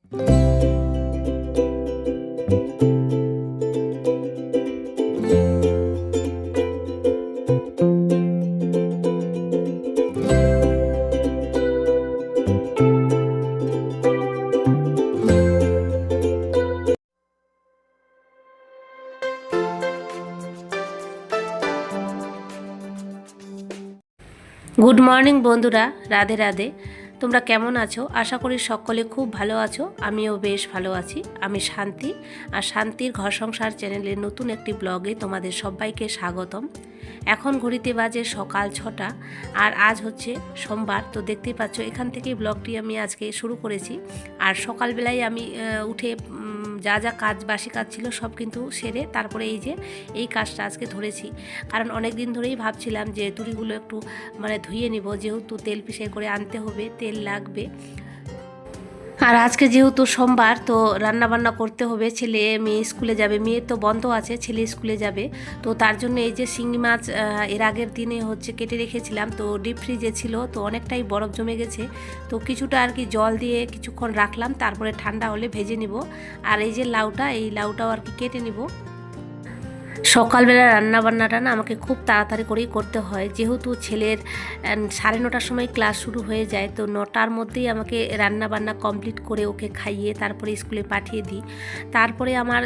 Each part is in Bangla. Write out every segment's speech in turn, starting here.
গুড মর্নিং বন্ধুরা, রাধে রাধে। তোমরা কেমন আছো? আশা করি সকলে খুব ভালো আছো। আমিও বেশ ভালো আছি। আমি শান্তি, আর শান্তির ঘর সংসার চ্যানেলের নতুন একটি ব্লগে তোমাদের সবাইকে স্বাগতম। এখন ঘড়িতে বাজে সকাল 6টা, আর আজ হচ্ছে সোমবার। তো দেখতেই পাচ্ছ, এখান থেকেই ব্লগটি আমি আজকে শুরু করেছি। আর সকালবেলায় আমি উঠে যা যা কাজ, বাসি কাজ ছিল সব কিন্তু সেরে তারপরে এই কাজটা আজকে ধরেছি। কারণ অনেক দিন ধরেই ভাবছিলাম যে তুড়িগুলো একটু ধুয়ে নিব, যেহেতু তেল পিষে করে আনতে হবে, তেল লাগবে। আর আজকে যেহেতু সোমবার, তো রান্না বান্না করতে হবে। ছেলে মেয়ে স্কুলে যাবে, মেয়ের তো বন্ধ আছে, ছেলে স্কুলে যাবে। তো তার জন্য এই যে শিঙি মাছ এর আগের দিনে কেটে রেখেছিলাম, তো ডিপ ফ্রিজে ছিল, তো অনেকটাই বরফ জমে গেছে। তো কিছুটা জল দিয়ে কিছুক্ষণ রাখলাম, তারপরে ঠান্ডা হলে ভেজে নিব। আর এই যে এই লাউটাও কেটে নিব। সকালবেলা রান্নাবান্নাটা না আমাকে খুব তাড়াতাড়ি করেই করতে হয়, যেহেতু ছেলের 9:30টার সময় ক্লাস শুরু হয়ে যায়। তো 9টার মধ্যেই আমাকে রান্নাবান্না কমপ্লিট করে ওকে খাইয়ে তারপরে স্কুলে পাঠিয়ে দিই। তারপরে আমার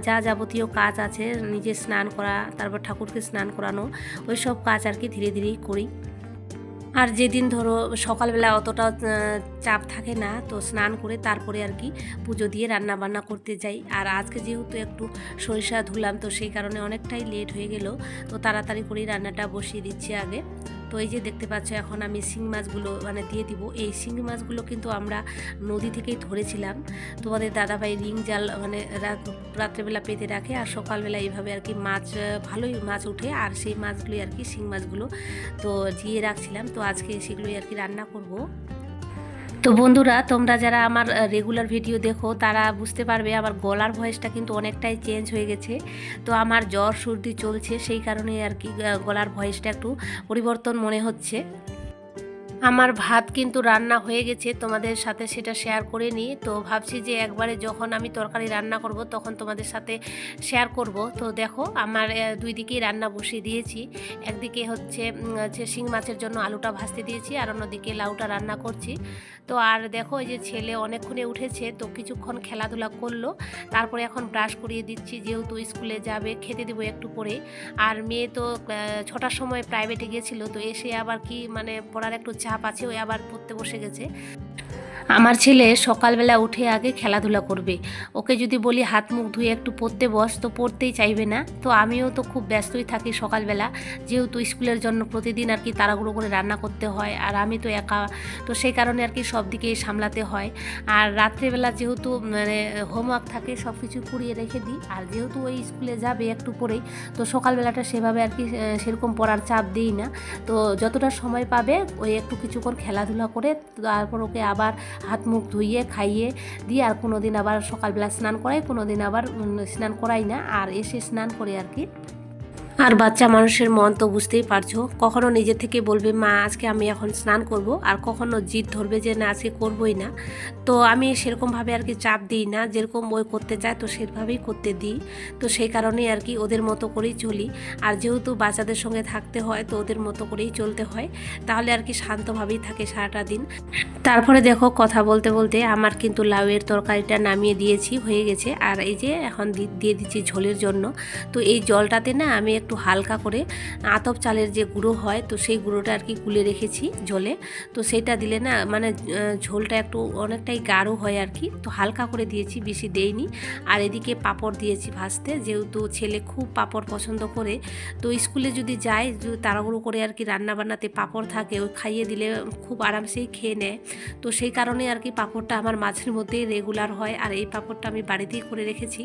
যা যাবতীয় কাজ আছে, নিজে স্নান করা, তারপর ঠাকুরকে স্নান করানো, ওই সব কাজ ধীরে ধীরেই করি। আর যেদিন ধরো সকালবেলা অতটা চাপ থাকে না, তো স্নান করে তারপরে পুজো দিয়ে রান্না বান্না করতে যাই। আর আজকে যেহেতু একটু সরিষা ধুলাম, তো সেই কারণে অনেকটাই লেট হয়ে গেল। তো তাড়াতাড়ি করেই রান্নাটা বসিয়ে দিচ্ছি আগে। তো এই যে দেখতে পাচ্ছ, এখন আমি শিঙি মাছগুলো দিয়ে দিব। এই শিঙি মাছগুলো কিন্তু আমরা নদী থেকেই ধরেছিলাম। তোমাদের দাদাভাই রিং জাল রাত্রেবেলা পেতে রাখে, আর সকালবেলা এইভাবে মাছ, ভালোই মাছ উঠে। আর সেই মাছগুলোই শিঙি মাছগুলো তো দিয়ে রাখছিলাম। তো আজকে সেগুলোই রান্না করব। তো বন্ধুরা, তোমরা যারা আমার রেগুলার ভিডিও দেখো তারা বুঝতে পারবে আমার গলার ভয়েসটা কিন্তু অনেকটাই চেঞ্জ হয়ে গেছে। তো আমার জ্বর সর্দি চলছে, সেই কারণে গলার ভয়েসটা একটু পরিবর্তন মনে হচ্ছে। আমার ভাত কিন্তু রান্না হয়ে গেছে, তোমাদের সাথে সেটা শেয়ার করে নিই। তো ভাবছি যে একবারে যখন আমি তরকারি রান্না করব তখন তোমাদের সাথে শেয়ার করব। তো দেখো, আমার দুই দিকেই রান্না বসিয়ে দিয়েছি। একদিকে হচ্ছে শিঙি মাছের জন্য আলুটা ভাজতে দিয়েছি, আর অন্যদিকে লাউটা রান্না করছি। তো আর দেখো, এই যে ছেলে অনেকক্ষণে উঠেছে, তো কিছুক্ষণ খেলাধুলা করলো, তারপরে এখন ব্রাশ করিয়ে দিচ্ছি, যেহেতু স্কুলে যাবে, খেতে দেবো একটু পরে। আর মেয়ে তো 6টার সময় প্রাইভেটে গেছিলো, তো এসে আবার পড়ার একটু চাপ আছে, ওই আবার পড়তে বসে গেছে। আমার ছেলে সকালবেলা উঠে আগে খেলাধুলা করবে। ওকে যদি বলি হাত মুখ ধুয়ে একটু পড়তে বস, তো পড়তেই চাইবে না। তো আমিও তো খুব ব্যস্তই থাকি সকালবেলা, যেহেতু স্কুলের জন্য প্রতিদিন তাড়াহুড়ো করে রান্না করতে হয়, আর আমি তো একা, তো সেই কারণে সব দিকেই সামলাতে হয়। আর রাত্রেবেলা যেহেতু হোমওয়ার্ক থাকে, সব কিছু কুড়িয়ে রেখে দিই। আর যেহেতু ওই স্কুলে যাবে একটু পরেই, তো সকালবেলাটা সেভাবে সেরকম পড়ার চাপ দিই না। তো যতটা সময় পাবে ওই একটু কিছুক্ষণ খেলাধুলা করে তারপর ওকে আবার হাত মুখ ধুইয়ে খাইয়ে দিয়ে, আর কোনো দিন আবার সকালবেলা স্নান করাই, কোনো দিন আবার স্নান করাই না। আর এসে স্নান করে আর বাচ্চা মানুষের মন তো বুঝতেই পারছো, কখনো নিজে থেকে বলবে মা আজকে আমি এখন স্নান করব, আর কখনো জিদ ধরবে যে না আজকে করবই না। তো আমি সেরকমভাবে চাপ দিই না, যেরকম ওই করতে চায় তো সেভাবেই করতে দিই। তো সেই কারণেই ওদের মতো করেই চলি। আর যেহেতু বাচ্চাদের সঙ্গে থাকতে হয়, তো ওদের মতো করেই চলতে হয়, তাহলে শান্তভাবেই থাকে সারাটা দিন। তারপরে দেখো, কথা বলতে বলতে আমার কিন্তু লাউয়ের তরকারিটা নামিয়ে দিয়েছি, হয়ে গেছে। আর এই যে এখন দিয়ে দিচ্ছি ঝোলের জন্য। তো এই জলটাতে না আমি একটু হালকা করে আতপ চালের যে গুঁড়ো হয়, তো সেই গুঁড়োটা গুলে রেখেছি জলে। তো সেটা দিলে না ঝোলটা একটু অনেকটাই গাঢ় হয় তো হালকা করে দিয়েছি, বেশি দেইনি। আর এদিকে পাঁপড় দিয়েছি ভাজতে, যেহেতু ছেলে খুব পাঁপড় পছন্দ করে। তো স্কুলে যদি যায়, তাড়াহুড়ো করে রান্না বান্নাতে পাঁপড় থাকে, ওই খাইয়ে দিলে খুব আরামসেই খেয়ে নেয়। তো সেই কারণে পাঁপড়টা আমার মাঝের মধ্যেই রেগুলার হয়। আর এই পাঁপড়টা আমি বাড়িতেই করে রেখেছি,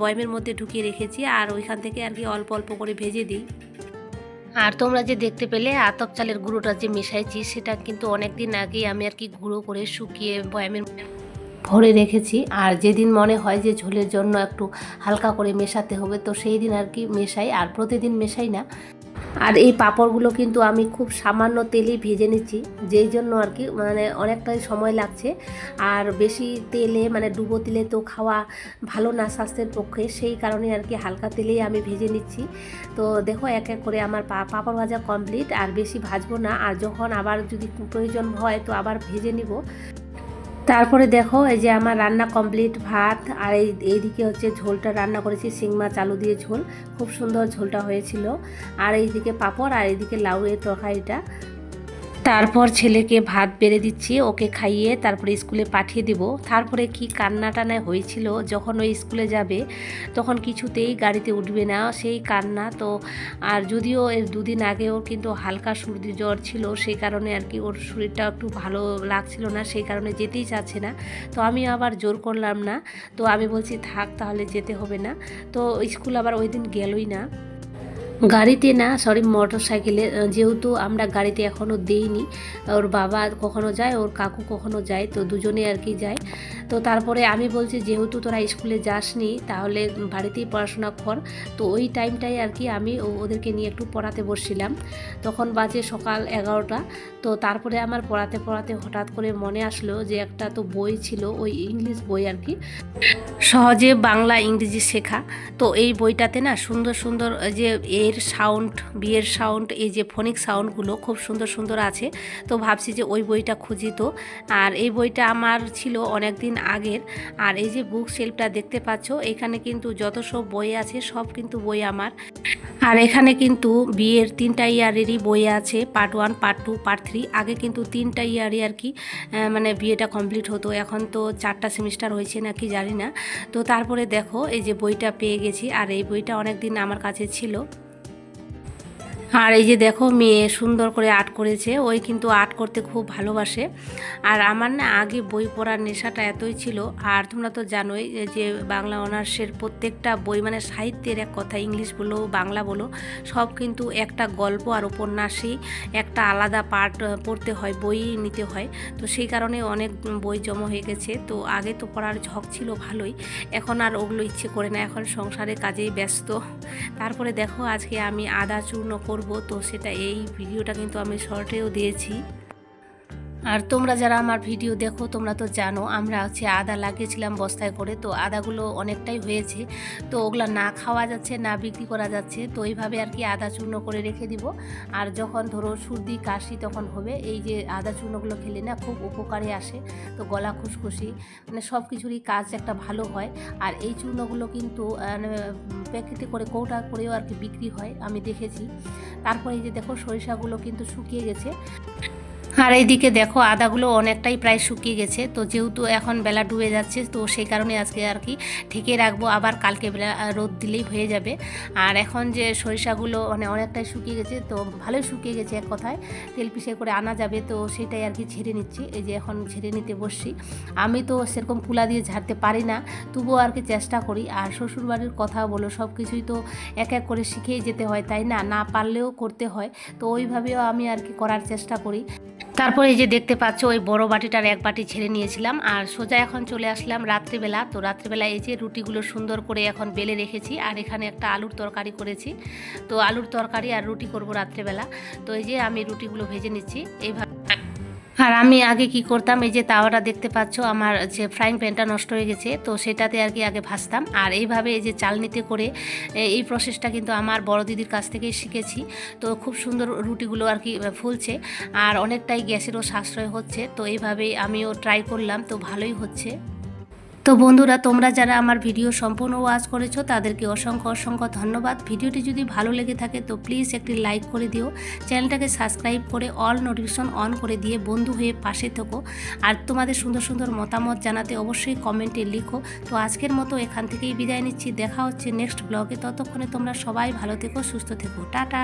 বয়মের মধ্যে ঢুকিয়ে রেখেছি, আর ওইখান থেকে অল্প অল্প করে ভেজে দিই। আর তোমরা যে দেখতে পেলে আতপ চালের গুঁড়োটা যে মেশাইছি, সেটা কিন্তু অনেক দিন আগেই আমি গুঁড়ো করে শুকিয়ে বয়ামের ভরে রেখেছি। আর যেদিন মনে হয় যে ঝোলের জন্য একটু হালকা করে মেশাতে হবে, তো সেই দিন মেশাই, আর প্রতিদিন মেশাই না। আর এই পাঁপড়গুলো কিন্তু আমি খুব সামান্য তেলেই ভেজে নিচ্ছি, যেই জন্য আর কি মানে অনেকটাই সময় লাগছে। আর বেশি তেলে মানে ডুবো তেলে তো খাওয়া ভালো না স্বাস্থ্যের পক্ষে, সেই কারণে আর কি হালকা তেলেই আমি ভেজে নিচ্ছি। তো দেখো এক এক করে আমার পাঁপড় ভাজা কমপ্লিট, আর বেশি ভাজবো না, আর যখন আবার যদি প্রয়োজন হয় তো আবার ভেজে নিব। তারপরে দেখো এই যে আমার রান্না কমপ্লিট, ভাত আর এইদিকে হচ্ছে ঝোলটা রান্না করেছি, শিং মাছ আলু দিয়ে ঝোল, খুব সুন্দর ঝোলটা হয়েছিল। আর এইদিকে পাঁপড় আর এইদিকে লাউয়ের তরকারিটা। তারপর ছেলেকে ভাত বেড়ে দিচ্ছি, ওকে খাইয়ে তারপরে স্কুলে পাঠিয়ে দিব। তারপরে কি কান্না টানা হয়েছিল, যখন ওই স্কুলে যাবে তখন কিছুতেই গাড়িতে উঠবে না, সেই কান্না। তো আর যদিও এর দুদিন আগে ওর কিন্তু হালকা সর্দি জ্বর ছিল, সেই কারণে আর কি ওর শরীরটা একটু ভালো লাগছিল না, সেই কারণে যেতেই চাচ্ছে না। তো আমি আবার জোর করলাম না, তো আমি বলছি থাক তাহলে যেতে হবে না। তো স্কুল আবার ওই দিন গেলই না, গাড়িতে না সরি মোটর সাইকেলে, যেহেতু আমরা গাড়িতে এখনও দিইনি। ওর বাবা কখনো যায়, ওর কাকু কখনো যায়, তো দুজনে আর কি যায়। তো তারপরে আমি বলছি যেহেতু তোরা স্কুলে যাসনি তাহলে বাড়িতেই পড়াশোনা কর। তো ওই টাইমটাই আর কি আমি ওদেরকে নিয়ে একটু পড়াতে বসছিলাম, তখন বাজে সকাল 11টা। তো তারপরে আমার পড়াতে পড়াতে হঠাৎ করে মনে আসলো যে একটা তো বই ছিল, ওই ইংলিশ বই আর কি, সহজে বাংলা ইংরেজি শেখা। তো এই বইটাতে না সুন্দর সুন্দর যে এর সাউন্ড, বিয়ের সাউন্ড, এই যে ফোনিক সাউন্ডগুলো খুব সুন্দর সুন্দর আছে। তো ভাবছি যে ওই বইটা খুঁজি। তো আর এই বইটা আমার ছিল অনেক দিন আগের। আর এই যে বুক শেলফটা দেখতে পাচ্ছ, এখানে কিন্তু যত সব বই আছে সব কিন্তু বই আমার। আর এখানে কিন্তু বিয়ের 3টা ইয়ারেরই বই আছে, পার্ট 1, পার্ট 2, পার্ট 3। আগে কিন্তু 3টা ইয়ারে আর কি মানে বিয়েটা কমপ্লিট হতো, এখন তো 4টা সেমিস্টার হয়েছে নাকি জানি না। তো তারপরে দেখো এই যে বইটা পেয়ে গেছি, আর এই বইটা অনেক দিন আমার কাছে ছিল। আর এই যে দেখো মেয়ে সুন্দর করে আর্ট করেছে, ওই কিন্তু আর্ট করতে খুব ভালোবাসে। আর আমার না আগে বই পড়ার নেশাটা এতই ছিল। আর তোমরা তো জানোই যে বাংলা অনার্সের প্রত্যেকটা বই মানে সাহিত্যের এক কথা, ইংলিশ বলো বাংলা বলো, সব কিন্তু একটা গল্প আর উপন্যাসই একটা আলাদা পার্ট পড়তে হয়, বই নিতে হয়। তো সেই কারণে অনেক বই জমা হয়ে গেছে। তো আগে তো পড়ার ঝক ছিল ভালোই, এখন আর ওগুলো ইচ্ছে করে না, এখন সংসারের কাজেই ব্যস্ত। তারপরে দেখো আজকে আমি আদা চূর্ণ করব, তো সেটা এই ভিডিওটা কিন্তু আমি শর্টেও দিয়েছি। আর তোমরা যারা আমার ভিডিও দেখো তোমরা তো জানো আমরা হচ্ছে আদা লাগিয়েছিলাম বস্তায় করে, তো আদাগুলো অনেকটাই হয়েছে। তো ওগুলো না খাওয়া যাচ্ছে না বিক্রি করা যাচ্ছে, তো এইভাবে আর কি আদা চূর্ণ করে রেখে দিব। আর যখন ধরো সর্দি কাশি তখন হবে, এই যে আদা চূর্ণগুলো খেলে না খুব উপকারে আসে। তো গলা খুশখুশি মানে সব কিছুরই কাজ একটা ভালো হয়। আর এই চূর্ণগুলো কিন্তু প্যাকেটে করে কৌটা করেও আর কি বিক্রি হয়, আমি দেখেছি। তারপরে এই যে দেখো সরিষাগুলো কিন্তু শুকিয়ে গেছে। আর এইদিকে দেখো আদাগুলো অনেকটাই প্রায় শুকিয়ে গেছে। তো যেহেতু এখন বেলা ডুবে যাচ্ছে, তো সেই কারণে আজকে আর কি ঢেকে রাখবো, আবার কালকে বেলা রোদ দিলেই হয়ে যাবে। আর এখন যে সরিষাগুলো মানে অনেকটাই শুকিয়ে গেছে, তো ভালোই শুকিয়ে গেছে এক কথায়, তেল পিষে করে আনা যাবে। তো সেটাই আর কি ঝেড়ে নিচ্ছি, এই যে এখন ঝেড়ে নিতে বসছি। আমি তো সেরকম কুলা দিয়ে ঝাড়তে পারি না, তবুও আর কি চেষ্টা করি। আর শ্বশুরবাড়ির কথা বলো, সব কিছুই তো এক এক করে শিখেই যেতে হয়, তাই না, না পারলেও করতে হয়। তো ওইভাবেও আমি আর কি করার চেষ্টা করি। তারপরে এই যে দেখতে পাচ্ছ ওই বড় বাটিটার এক বাটি ছেড়ে নিয়েছিলাম, আর সোজা এখন চলে আসলাম রাত্রিবেলা। তো রাত্রিবেলা এই যে রুটিগুলো সুন্দর করে এখন বেলে রেখেছি, আর এখানে একটা আলুর তরকারি করেছি। তো আলুর তরকারি আর রুটি করব রাত্রিবেলা। তো এই যে আমি রুটিগুলো ভেজে নিচ্ছি এইভাবে। আর আমি আগে কি করতাম, এই যে তাওয়াটা দেখতে পাচ্ছ আমার যে ফ্রাইং প্যানটা নষ্ট হয়ে গেছে, তো সেটাতে আর কি আগে ভাজতাম। আর এইভাবে এই যে চালনিতে করে এই প্রসেসটা কিন্তু আমার বড় দিদির কাছ থেকেই শিখেছি। তো খুব সুন্দর রুটিগুলো আর কি ফুলছে, আর অনেকটাই গ্যাসেরও সাশ্রয় হচ্ছে। তো এইভাবেই আমিও ট্রাই করলাম, তো ভালোই হচ্ছে। তো বন্ধুরা তোমরা যারা আমার ভিডিও সম্পূর্ণ ওয়াচ করেছো তাদেরকে অসংখ্য অসংখ্য ধন্যবাদ। ভিডিওটি যদি ভালো লেগে থাকে তো প্লিজ একটি লাইক করে দিও, চ্যানেলটাকে সাবস্ক্রাইব করে অল নোটিফিকেশন অন করে দিয়ে বন্ধু হয়ে পাশে থেকো। আর তোমাদের সুন্দর সুন্দর মতামত জানাতে অবশ্যই কমেন্টে লিখো। তো আজকের মতো এখান থেকেই বিদায় নিচ্ছি, দেখা হচ্ছে নেক্সট ব্লগে। ততক্ষণে তোমরা সবাই ভালো থেকো, সুস্থ থেকো, টাটা।